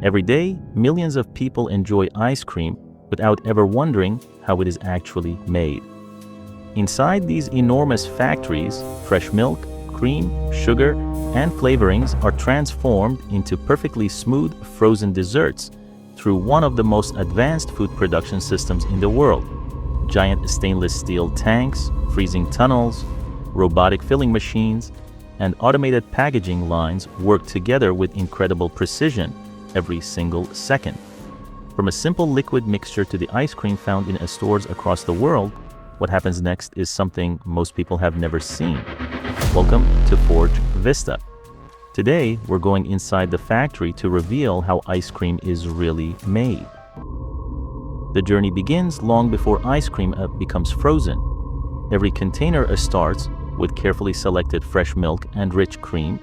Every day, millions of people enjoy ice cream without ever wondering how it is actually made. Inside these enormous factories, fresh milk, cream, sugar, and flavorings are transformed into perfectly smooth frozen desserts through one of the most advanced food production systems in the world. Giant stainless steel tanks, freezing tunnels, robotic filling machines, and automated packaging lines work together with incredible precision every single second. From a simple liquid mixture to the ice cream found in stores across the world, what happens next is something most people have never seen. Welcome to Forge Vista. Today, we're going inside the factory to reveal how ice cream is really made. The journey begins long before ice cream becomes frozen. Every container starts with carefully selected fresh milk and rich cream,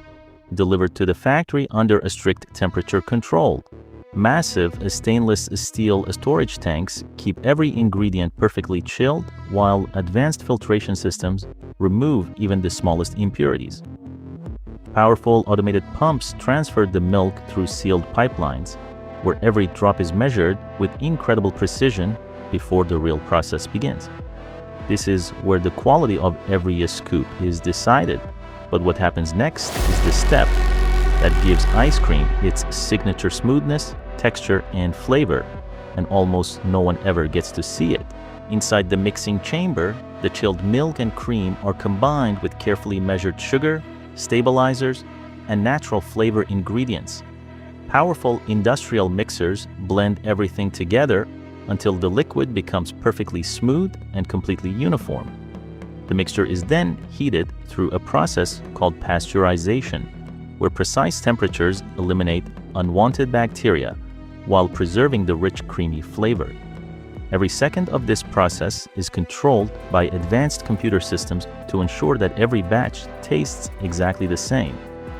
delivered to the factory under a strict temperature control. Massive stainless steel storage tanks keep every ingredient perfectly chilled, while advanced filtration systems remove even the smallest impurities. Powerful automated pumps transfer the milk through sealed pipelines, where every drop is measured with incredible precision before the real process begins. This is where the quality of every scoop is decided, but what happens next is the step that gives ice cream its signature smoothness, texture, and flavor, and almost no one ever gets to see it. Inside the mixing chamber, the chilled milk and cream are combined with carefully measured sugar, stabilizers, and natural flavor ingredients. Powerful industrial mixers blend everything together until the liquid becomes perfectly smooth and completely uniform. The mixture is then heated through a process called pasteurization, where precise temperatures eliminate unwanted bacteria while preserving the rich, creamy flavor. Every second of this process is controlled by advanced computer systems to ensure that every batch tastes exactly the same.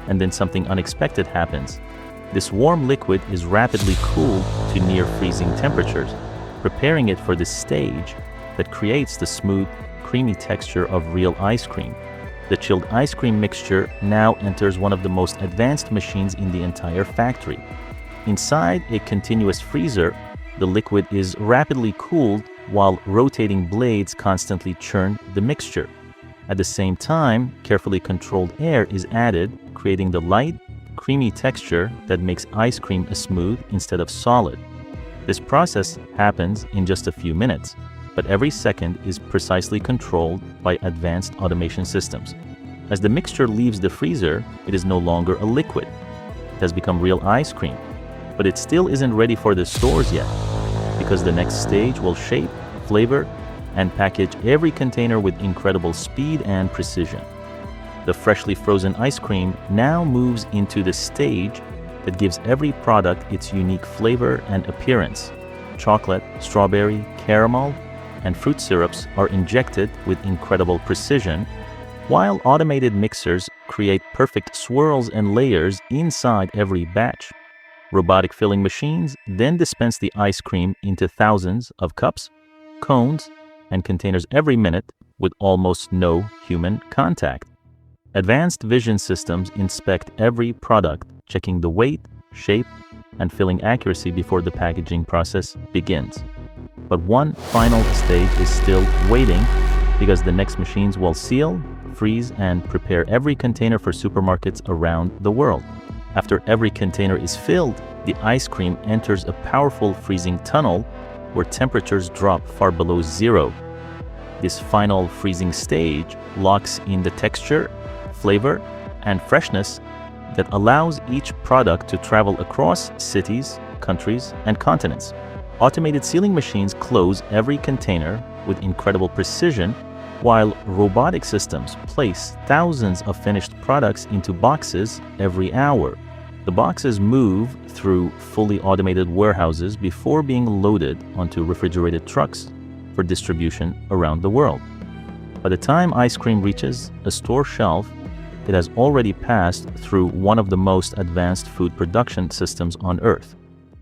And then something unexpected happens. This warm liquid is rapidly cooled to near freezing temperatures, preparing it for the stage that creates the smooth, creamy texture of real ice cream. The chilled ice cream mixture now enters one of the most advanced machines in the entire factory. Inside a continuous freezer, the liquid is rapidly cooled while rotating blades constantly churn the mixture. At the same time, carefully controlled air is added, creating the light, creamy texture that makes ice cream smooth instead of solid. This process happens in just a few minutes, but every second is precisely controlled by advanced automation systems. As the mixture leaves the freezer, it is no longer a liquid. It has become real ice cream, but it still isn't ready for the stores yet, because the next stage will shape, flavor, and package every container with incredible speed and precision. The freshly frozen ice cream now moves into the stage that gives every product its unique flavor and appearance. Chocolate, strawberry, caramel, and fruit syrups are injected with incredible precision, while automated mixers create perfect swirls and layers inside every batch. Robotic filling machines then dispense the ice cream into thousands of cups, cones, and containers every minute with almost no human contact. Advanced vision systems inspect every product, checking the weight, shape, and filling accuracy before the packaging process begins. But one final stage is still waiting, because the next machines will seal, freeze, and prepare every container for supermarkets around the world. After every container is filled, the ice cream enters a powerful freezing tunnel where temperatures drop far below zero. This final freezing stage locks in the texture, flavor, and freshness that allows each product to travel across cities, countries, and continents. Automated sealing machines close every container with incredible precision, while robotic systems place thousands of finished products into boxes every hour. The boxes move through fully automated warehouses before being loaded onto refrigerated trucks for distribution around the world. By the time ice cream reaches a store shelf, it has already passed through one of the most advanced food production systems on Earth.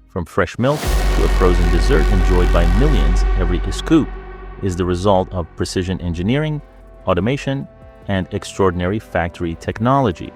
From fresh milk to a frozen dessert enjoyed by millions, every scoop is the result of precision engineering, automation, and extraordinary factory technology.